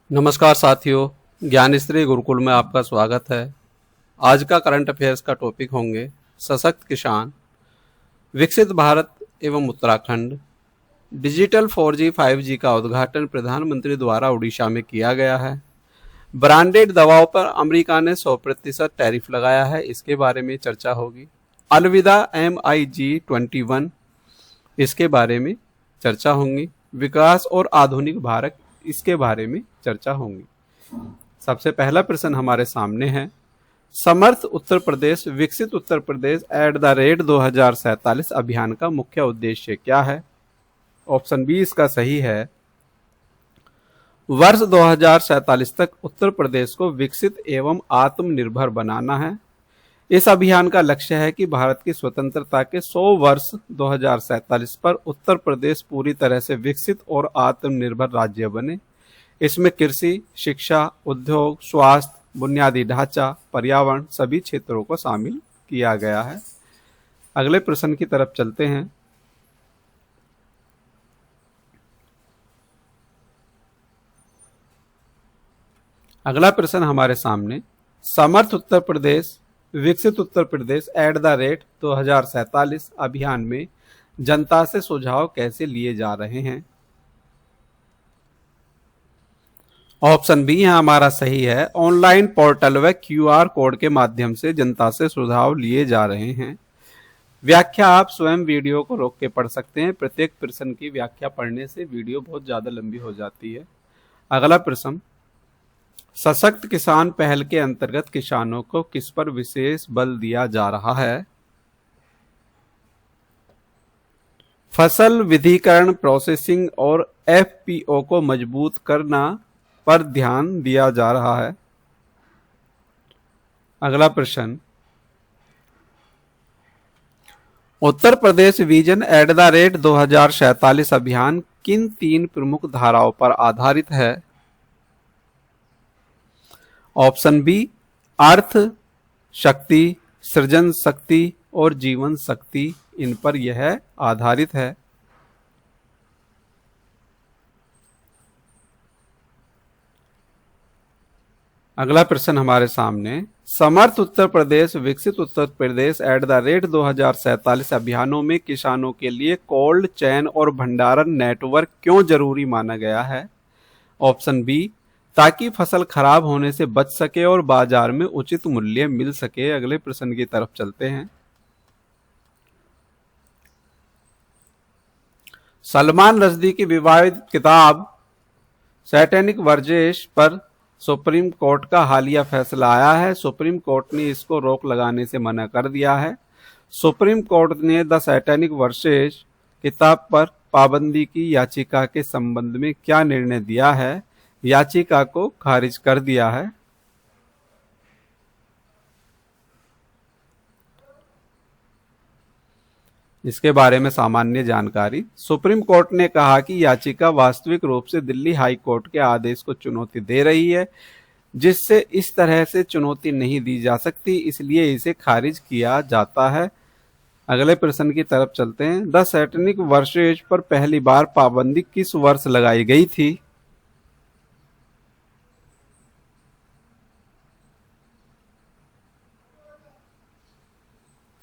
नमस्कार साथियों, ज्ञानश्री गुरुकुल में आपका स्वागत है। आज का करंट अफेयर्स का टॉपिक होंगे सशक्त किसान, विकसित भारत एवं उत्तराखंड, डिजिटल 4G 5G का उद्घाटन प्रधानमंत्री द्वारा उड़ीसा में किया गया है, ब्रांडेड दवाओं पर अमेरिका ने 100% टैरिफ लगाया है, इसके बारे में चर्चा होगी। अलविदा MiG-21, इसके बारे में चर्चा होंगी। विकास और आधुनिक भारत, इसके बारे में चर्चा होंगी। सबसे पहला प्रश्न हमारे सामने है, समर्थ उत्तर प्रदेश विकसित उत्तर प्रदेश @2047 अभियान का मुख्य उद्देश्य क्या है? ऑप्शन बी इसका सही है। वर्ष 2047 तक उत्तर प्रदेश को विकसित एवं आत्मनिर्भर बनाना है। इस अभियान का लक्ष्य है कि भारत की स्वतंत्रता के 100 वर्ष 2047 पर उत्तर प्रदेश पूरी तरह से विकसित और आत्मनिर्भर राज्य बने। इसमें कृषि, शिक्षा, उद्योग, स्वास्थ्य, बुनियादी ढांचा, पर्यावरण सभी क्षेत्रों को शामिल किया गया है। अगले प्रश्न की तरफ चलते हैं। अगला प्रश्न हमारे सामने, समर्थ उत्तर प्रदेश विकसित उत्तर प्रदेश @2047 अभियान में जनता से सुझाव कैसे लिए जा रहे हैं? ऑप्शन बी है हमारा सही है। ऑनलाइन पोर्टल व QR कोड के माध्यम से जनता से सुझाव लिए जा रहे हैं। व्याख्या आप स्वयं वीडियो को रोक के पढ़ सकते हैं। प्रत्येक प्रश्न की व्याख्या पढ़ने से वीडियो बहुत ज्यादा लंबी हो जाती है। अगला प्रश्न, सशक्त किसान पहल के अंतर्गत किसानों को किस पर विशेष बल दिया जा रहा है? फसल विधिकरण, प्रोसेसिंग और FPO को मजबूत करना पर ध्यान दिया जा रहा है। अगला प्रश्न, उत्तर प्रदेश विजन @2047 अभियान किन 3 प्रमुख धाराओं पर आधारित है? ऑप्शन बी अर्थ शक्ति, सृजन शक्ति और जीवन शक्ति, इन पर यह आधारित है। अगला प्रश्न हमारे सामने, समर्थ उत्तर प्रदेश विकसित उत्तर प्रदेश @2047 अभियानों में किसानों के लिए कोल्ड चेन और भंडारण नेटवर्क क्यों जरूरी माना गया है? ऑप्शन बी ताकि फसल खराब होने से बच सके और बाजार में उचित मूल्य मिल सके। अगले प्रश्न की तरफ चलते हैं। सलमान रश्दी की विवादित किताब सैटेनिक वर्जिश पर सुप्रीम कोर्ट का हालिया फैसला आया है। सुप्रीम कोर्ट ने इसको रोक लगाने से मना कर दिया है। सुप्रीम कोर्ट ने द सैटेनिक वर्जिश किताब पर पाबंदी की याचिका के संबंध में क्या निर्णय दिया है? याचिका को खारिज कर दिया है। इसके बारे में सामान्य जानकारी, सुप्रीम कोर्ट ने कहा कि याचिका वास्तविक रूप से दिल्ली हाई कोर्ट के आदेश को चुनौती दे रही है, जिससे इस तरह से चुनौती नहीं दी जा सकती, इसलिए इसे खारिज किया जाता है। अगले प्रश्न की तरफ चलते हैं। द सैटेनिक वर्जिश पर पहली बार पाबंदी किस वर्ष लगाई गई थी?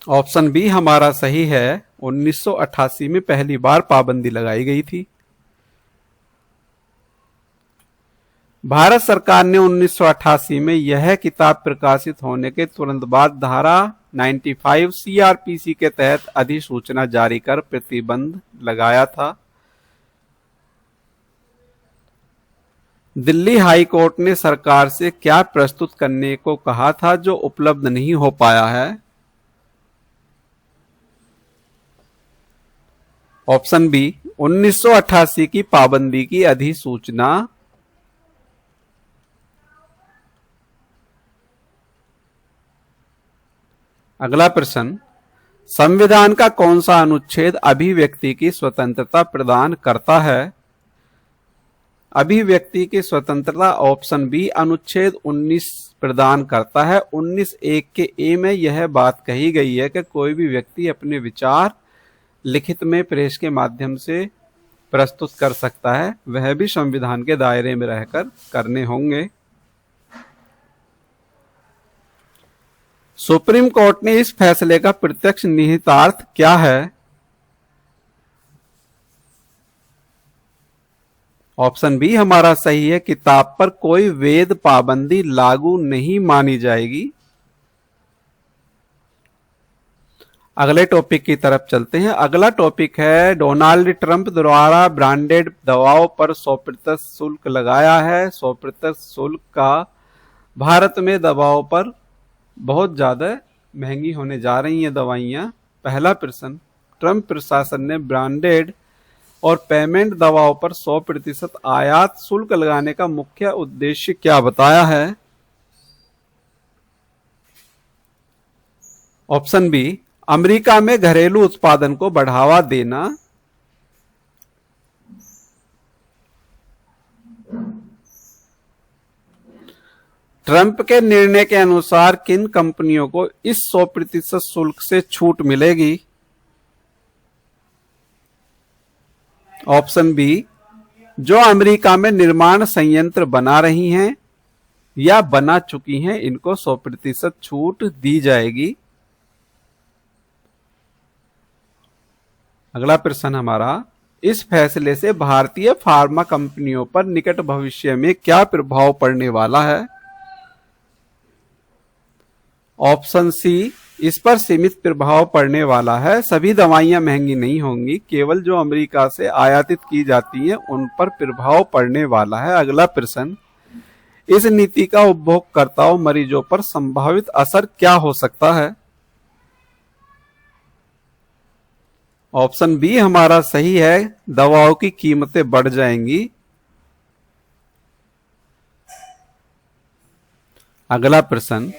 ऑप्शन बी हमारा सही है। 1988 में पहली बार पाबंदी लगाई गई थी। भारत सरकार ने 1988 में यह किताब प्रकाशित होने के तुरंत बाद धारा 95 CRPC के तहत अधिसूचना जारी कर प्रतिबंध लगाया था। दिल्ली हाई कोर्ट ने सरकार से क्या प्रस्तुत करने को कहा था जो उपलब्ध नहीं हो पाया है? ऑप्शन बी 1988 की पाबंदी की अधिसूचना। अगला प्रश्न, संविधान का कौन सा अनुच्छेद अभिव्यक्ति की स्वतंत्रता प्रदान करता है? अभिव्यक्ति की स्वतंत्रता ऑप्शन बी अनुच्छेद 19 प्रदान करता है। 19(1) के ए में यह बात कही गई है कि कोई भी व्यक्ति अपने विचार लिखित में प्रेस के माध्यम से प्रस्तुत कर सकता है वह भी संविधान के दायरे में रहकर करने होंगे। सुप्रीम कोर्ट ने इस फैसले का प्रत्यक्ष निहितार्थ क्या है? ऑप्शन बी हमारा सही है, किताब पर कोई वेद पाबंदी लागू नहीं मानी जाएगी। अगले टॉपिक की तरफ चलते हैं। अगला टॉपिक है डोनाल्ड ट्रंप द्वारा ब्रांडेड दवाओं पर 100% शुल्क लगाया है। 100% शुल्क का भारत में दवाओं पर बहुत ज्यादा महंगी होने जा रही हैं दवाइयां। पहला प्रश्न, ट्रंप प्रशासन ने ब्रांडेड और पेमेंट दवाओं पर 100% आयात शुल्क लगाने का मुख्य उद्देश्य क्या बताया है? ऑप्शन बी, अमेरिका में घरेलू उत्पादन को बढ़ावा देना। ट्रंप के निर्णय के अनुसार किन कंपनियों को इस 100% शुल्क से छूट मिलेगी? ऑप्शन बी, जो अमेरिका में निर्माण संयंत्र बना रही हैं या बना चुकी हैं, इनको 100% छूट दी जाएगी। अगला प्रश्न हमारा, इस फैसले से भारतीय फार्मा कंपनियों पर निकट भविष्य में क्या प्रभाव पड़ने वाला है? ऑप्शन सी, इस पर सीमित प्रभाव पड़ने वाला है। सभी दवाइयां महंगी नहीं होंगी, केवल जो अमेरिका से आयातित की जाती हैं उन पर प्रभाव पड़ने वाला है। अगला प्रश्न, इस नीति का उपभोक्ताओं मरीजों पर संभावित असर क्या हो सकता है? ऑप्शन बी हमारा सही है, दवाओं की कीमतें बढ़ जाएंगी। अगला प्रश्न,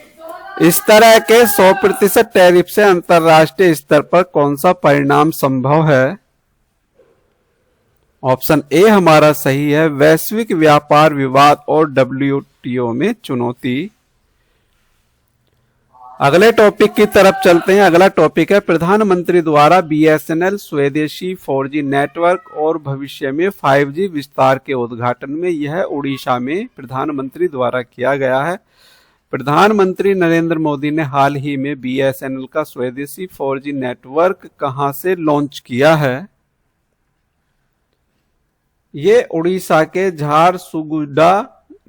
इस तरह के 100% टैरिफ से अंतरराष्ट्रीय स्तर पर कौन सा परिणाम संभव है? ऑप्शन ए हमारा सही है, वैश्विक व्यापार विवाद और WTO में चुनौती। अगले टॉपिक की तरफ चलते हैं। अगला टॉपिक है प्रधानमंत्री द्वारा BSNL स्वदेशी 4G नेटवर्क और भविष्य में 5G विस्तार के उद्घाटन में। यह उड़ीसा में प्रधानमंत्री द्वारा किया गया है। प्रधानमंत्री नरेंद्र मोदी ने हाल ही में BSNL का स्वदेशी 4G नेटवर्क कहां से लॉन्च किया है? ये उड़ीसा के झारसुगुडा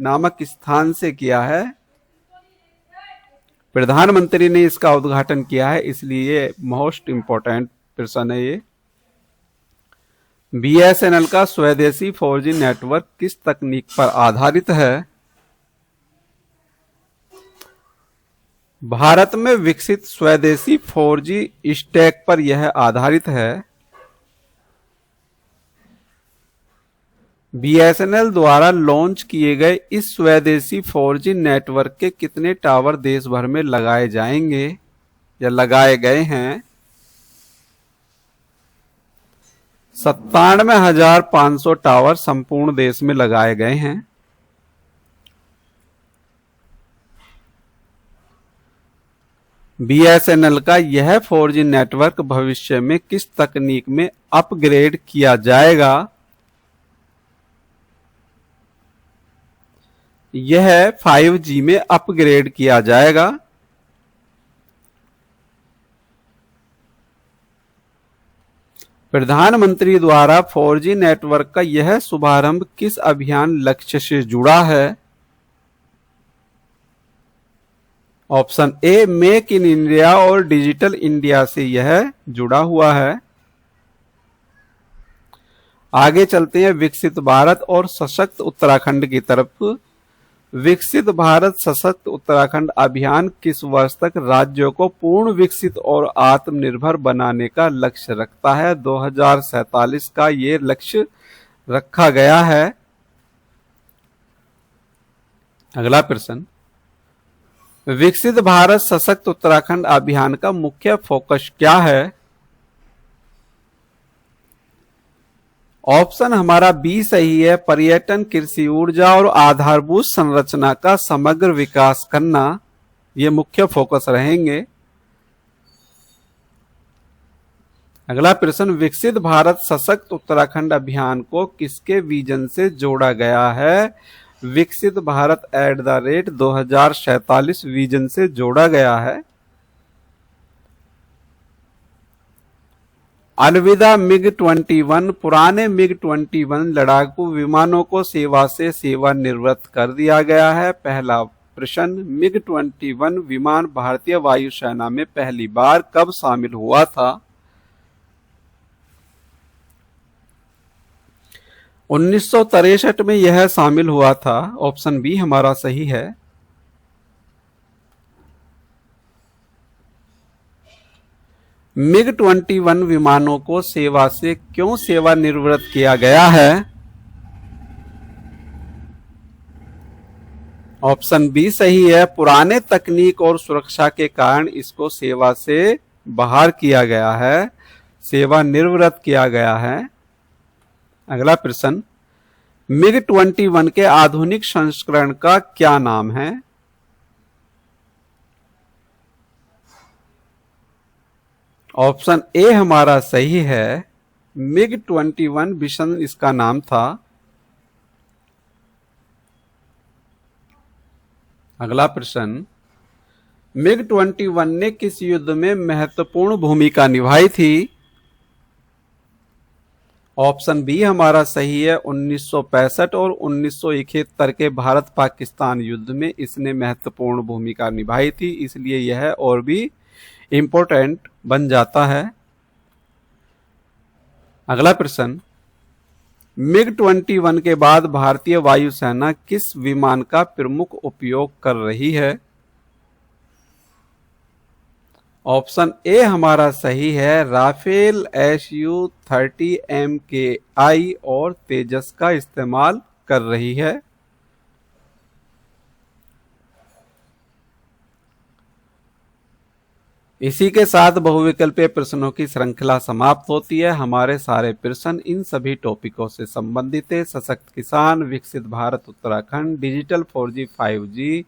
नामक स्थान से किया है। प्रधानमंत्री ने इसका उद्घाटन किया है, इसलिए मोस्ट इंपॉर्टेंट प्रश्न है ये। BSNL का स्वदेशी 4G नेटवर्क किस तकनीक पर आधारित है? भारत में विकसित स्वदेशी 4G स्टैक पर यह आधारित है। BSNL द्वारा लॉन्च किए गए इस स्वदेशी 4G नेटवर्क के कितने टावर देश भर में लगाए जाएंगे या लगाए गए हैं? 97,500 टावर संपूर्ण देश में लगाए गए हैं। BSNL का यह 4G नेटवर्क भविष्य में किस तकनीक में अपग्रेड किया जाएगा? यह 5G में अपग्रेड किया जाएगा। प्रधानमंत्री द्वारा 4G नेटवर्क का यह शुभारंभ किस अभियान लक्ष्य से जुड़ा है? Option A, make in India और डिजिटल इंडिया से यह जुड़ा हुआ है। आगे चलते हैं विकसित भारत और सशक्त उत्तराखंड की तरफ। विकसित भारत सशक्त उत्तराखंड अभियान किस वर्ष तक राज्यों को पूर्ण विकसित और आत्मनिर्भर बनाने का लक्ष्य रखता है? 2047 का ये लक्ष्य रखा गया है। अगला प्रश्न, विकसित भारत सशक्त उत्तराखंड अभियान का मुख्य फोकस क्या है? ऑप्शन हमारा बी सही है, पर्यटन, कृषि, ऊर्जा और आधारभूत संरचना का समग्र विकास करना, ये मुख्य फोकस रहेंगे। अगला प्रश्न, विकसित भारत सशक्त उत्तराखंड अभियान को किसके विजन से जोड़ा गया है? विकसित भारत @2047 विजन से जोड़ा गया है। अलविदा मिग-21, पुराने मिग-21 लड़ाकू विमानों को सेवा से सेवानिवृत्त कर दिया गया है। पहला प्रश्न, मिग-21 विमान भारतीय वायुसेना में पहली बार कब शामिल हुआ था? 1963 में यह शामिल हुआ था। ऑप्शन बी हमारा सही है। मिग-21 विमानों को सेवा से क्यों सेवानिवृत्त किया गया है? ऑप्शन बी सही है। पुराने तकनीक और सुरक्षा के कारण इसको सेवा से बाहर किया गया है, सेवानिवृत्त किया गया है। अगला प्रश्न, मिग-21 के आधुनिक संस्करण का क्या नाम है? ऑप्शन ए हमारा सही है। मिग-21 विशन इसका नाम था। अगला प्रश्न, मिग-21 ने किस युद्ध में महत्वपूर्ण भूमिका निभाई थी? ऑप्शन बी हमारा सही है। 1965 और 1971 के भारत पाकिस्तान युद्ध में इसने महत्वपूर्ण भूमिका निभाई थी, इसलिए यह और भी इंपॉर्टेंट बन जाता है। अगला प्रश्न, मिग-21 के बाद भारतीय वायुसेना किस विमान का प्रमुख उपयोग कर रही है? ऑप्शन ए हमारा सही है। राफेल, Su-30 MKI और तेजस का इस्तेमाल कर रही है। इसी के साथ बहुविकल्पीय प्रश्नों की श्रृंखला समाप्त होती है। हमारे सारे प्रश्न इन सभी टॉपिकों से संबंधित है। सशक्त किसान, विकसित Bharat Uttarakhand, digital 4G 5G,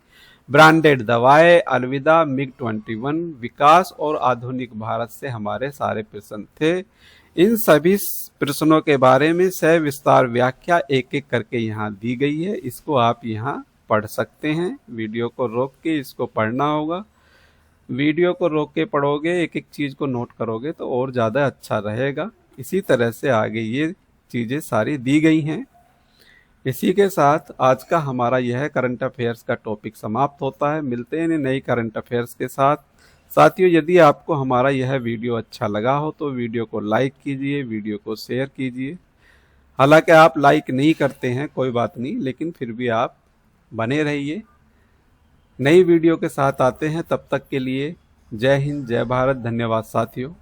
branded दवाएं, अलविदा मिग-21, विकास और आधुनिक भारत से हमारे सारे प्रश्न थे। इन सभी प्रश्नों के बारे में सविस्तार व्याख्या एक एक करके यहाँ दी गई है। इसको आप यहाँ पढ़ सकते हैं। वीडियो को रोक के इसको पढ़ना होगा। वीडियो को रोक के पढ़ोगे, एक एक चीज को नोट करोगे तो और ज्यादा अच्छा रहेगा। इसी तरह से आगे ये चीजें सारी दी गई हैं। इसी के साथ आज का हमारा यह करंट अफेयर्स का टॉपिक समाप्त होता है। मिलते हैं नई करंट अफेयर्स के साथ। साथियों, यदि आपको हमारा यह वीडियो अच्छा लगा हो तो वीडियो को लाइक कीजिए, वीडियो को शेयर कीजिए। हालांकि आप लाइक नहीं करते हैं, कोई बात नहीं, लेकिन फिर भी आप बने रहिए। नई वीडियो के साथ आते हैं, तब तक के लिए जय हिंद, जय भारत। धन्यवाद साथियों।